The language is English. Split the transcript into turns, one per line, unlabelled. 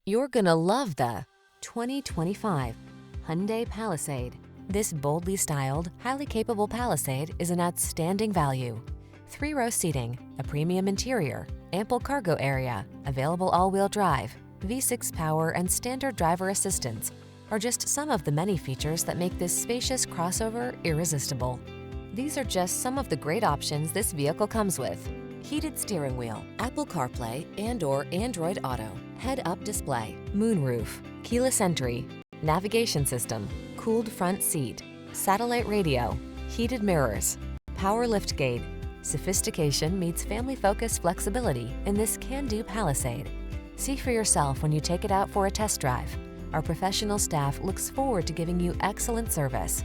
You're gonna love the 2025 Hyundai Palisade. This boldly styled, highly capable Palisade is an outstanding value. 3-row seating, a premium interior, ample cargo area, available all-wheel drive, V6 power and standard driver assistance are just some of the many features that make this spacious crossover irresistible. These are just some of the great options this vehicle comes with: heated steering wheel, Apple CarPlay and/or Android Auto, head-up display, moonroof, keyless entry, navigation system, cooled front seat, satellite radio, heated mirrors, power liftgate. Sophistication meets family-focused flexibility in this can-do Palisade. See for yourself when you take it out for a test drive. Our professional staff looks forward to giving you excellent service.